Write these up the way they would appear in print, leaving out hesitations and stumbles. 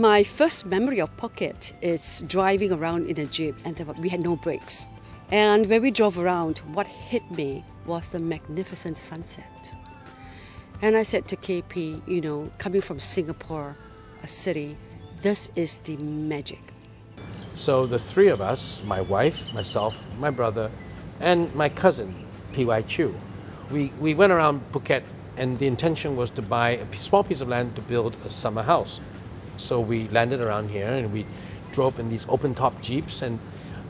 My first memory of Phuket is driving around in a Jeep, and we had no brakes. And when we drove around, what hit me was the magnificent sunset. And I said to KP, you know, coming from Singapore, a city, this is the magic. So the three of us, my wife, myself, my brother, and my cousin, P.Y. Chew, we went around Phuket, and the intention was to buy a small piece of land to build a summer house. So we landed around here and we drove in these open-top Jeeps, and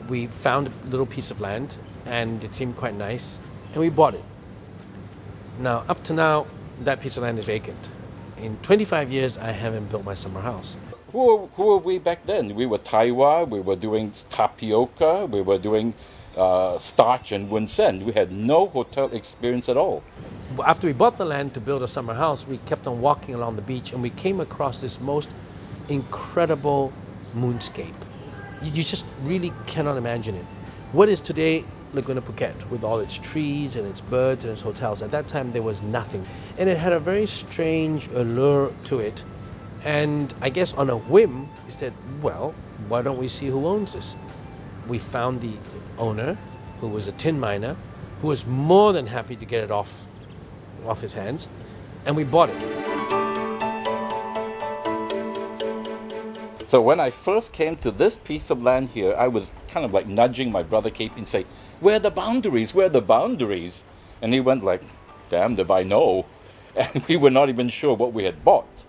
we found a little piece of land and it seemed quite nice, and we bought it. Now, up to now, that piece of land is vacant. In 25 years, I haven't built my summer house. Who were we back then? We were Taiwan, we were doing tapioca, we were doing starch and wunsen. We had no hotel experience at all. After we bought the land to build a summer house, we kept on walking along the beach and we came across this most incredible moonscape. You just really cannot imagine it. What is today Laguna Phuket with all its trees and its birds and its hotels? At that time there was nothing. And it had a very strange allure to it. And I guess on a whim, we said, well, why don't we see who owns this? We found the owner, who was a tin miner, who was more than happy to get it off his hands, and we bought it. So when I first came to this piece of land here, I was kind of like nudging my brother KP and say, where are the boundaries? Where are the boundaries? And he went like, damned if I know. And we were not even sure what we had bought.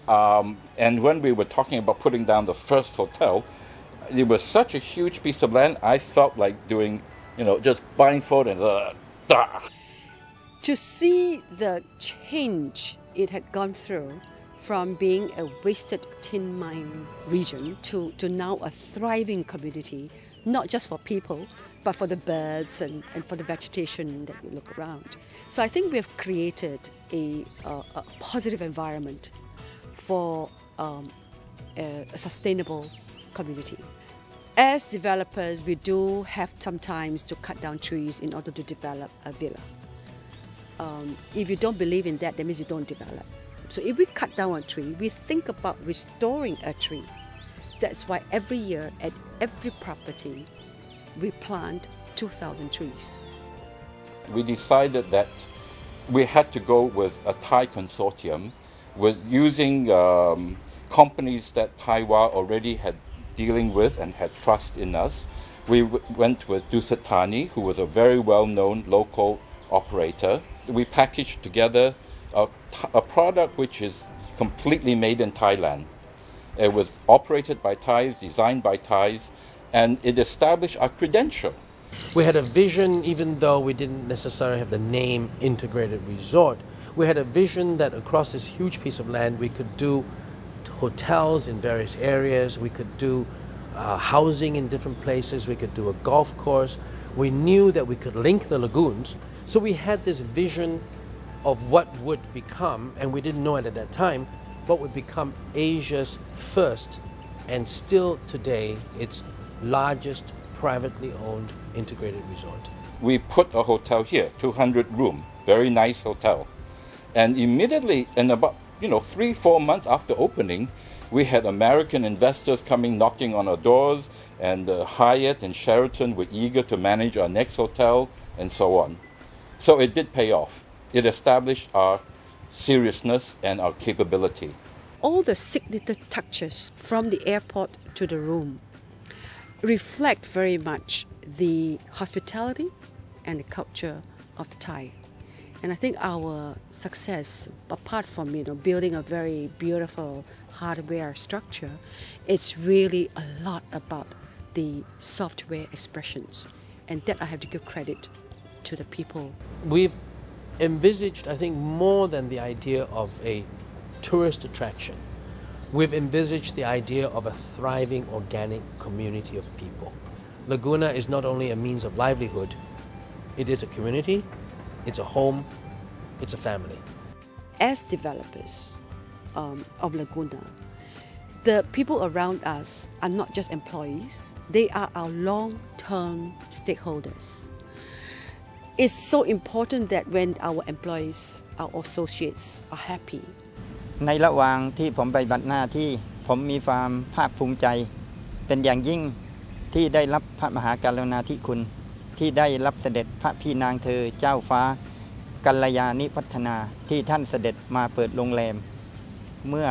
And when we were talking about putting down the first hotel, it was such a huge piece of land, I felt like doing, you know, just blindfold and To see the change it had gone through from being a wasted tin mine region to now a thriving community, not just for people, but for the birds and for the vegetation that you look around. So I think we have created a positive environment for a sustainable community. As developers, we do have sometimes to cut down trees in order to develop a villa. If you don't believe in that, that means you don't develop. So if we cut down a tree, we think about restoring a tree. That's why every year at every property, we plant 2,000 trees. We decided that we had to go with a Thai consortium with using companies that Taiwan already had dealing with and had trust in us. We went with Dusit Thani, who was a very well-known local operator. We packaged together a product which is completely made in Thailand. It was operated by Thais, designed by Thais, and it established our credential. We had a vision, even though we didn't necessarily have the name Integrated Resort. We had a vision that across this huge piece of land we could do hotels in various areas, we could do housing in different places, we could do a golf course. We knew that we could link the lagoons, so we had this vision of what would become, and we didn't know it at that time, what would become Asia's first and still today its largest privately owned integrated resort. We put a hotel here, 200 room, very nice hotel. And immediately, in about 3-4 months after opening, we had American investors coming knocking on our doors, and Hyatt and Sheraton were eager to manage our next hotel, and so on. So it did pay off. It established our seriousness and our capability. All the signature touches from the airport to the room reflect very much the hospitality and the culture of the Thai. And I think our success, apart from building a very beautiful hardware structure, it's really a lot about the software expressions. And that I have to give credit to the people. We've envisaged, I think, more than the idea of a tourist attraction. We've envisaged the idea of a thriving organic community of people. Laguna is not only a means of livelihood, it is a community, it's a home, it's a family. As developers of Laguna, the people around us are not just employees, they are our long-term stakeholders. It's so important that when our employees, our associates are happy. ในระหว่างที่ผมไปบัดหน้าที่ ผมมีความภาคภูมิใจเป็นอย่างยิ่งที่ได้รับพระมหากรุณาธิคุณที่ได้รับเสด็จพระพี่นางเธอเจ้าฟ้ากัลยาณิพัฒนาที่ท่านเสด็จมาเปิดโรงแรมเมื่อ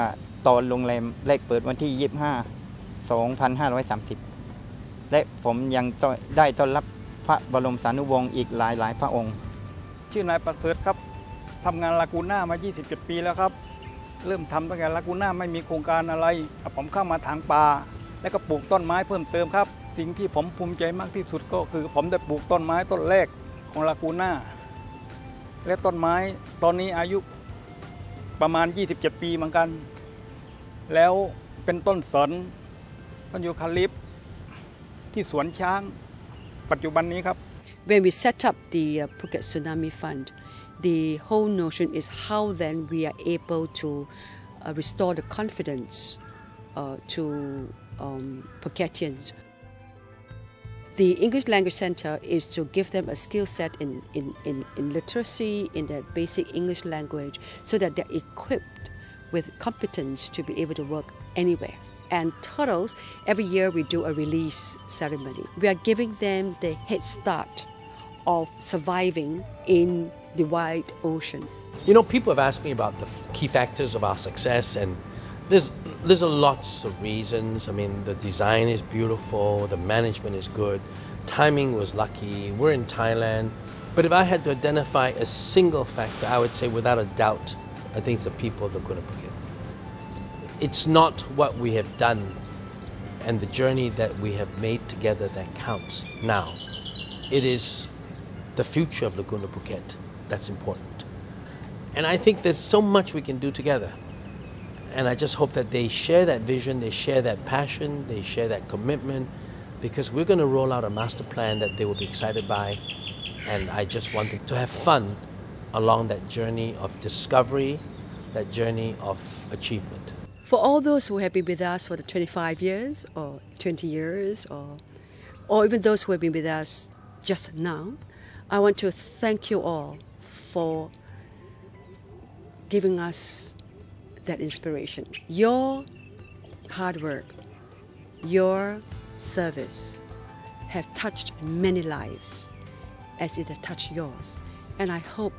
ตอนโรงแรมแรกเปิดวันที่ 25/2530 และผมยังได้ต้อนรับพระบรมสานุวงศ์อีกหลายพระองค์ชื่อนายประเสริฐครับทำงานลากูน่ามา27 ปีแล้วครับเริ่มทำตั้งแต่ลากูน่าไม่มีโครงการอะไรผมเข้ามาถางป่าและก็ปลูกต้นไม้เพิ่มเติมครับสิ่งที่ผมภูมิใจมากที่สุดก็คือผมได้ปลูกต้นไม้ต้นแรกของลากูน่าและต้นไม้ตอนนี้อายุประมาณ27 ปีเหมือนกันแล้วเป็นต้นสนต้นยูคาลิปที่สวนช้างปัจจุบันนี้ครับ When we set up the Phuket Tsunami Fund, the whole notion is how then we are able to restore the confidence to Phuketians. The English Language Center is to give them a skill set in literacy, in their basic English language, so that they're equipped with competence to be able to work anywhere. And turtles, every year we do a release ceremony. We are giving them the head start of surviving in the wide ocean. You know, people have asked me about the key factors of our success, and there's a lots of reasons. I mean, the design is beautiful, the management is good, timing was lucky, we're in Thailand. But if I had to identify a single factor, I would say without a doubt, I think it's the people of Laguna Phuket. It's not what we have done and the journey that we have made together that counts now. It is the future of Laguna Phuket that's important. And I think there's so much we can do together. And I just hope that they share that vision, they share that passion, they share that commitment, because we're going to roll out a master plan that they will be excited by. And I just want them to have fun along that journey of discovery, that journey of achievement. For all those who have been with us for the 25 years or 20 years or even those who have been with us just now, I want to thank you all for giving us that inspiration. Your hard work, your service have touched many lives as it has touched yours. And I hope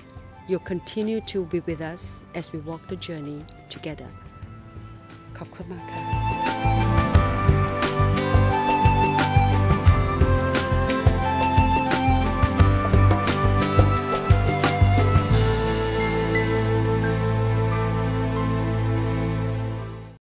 you'll continue to be with us as we walk the journey together. ขอบคุณมากค่ะ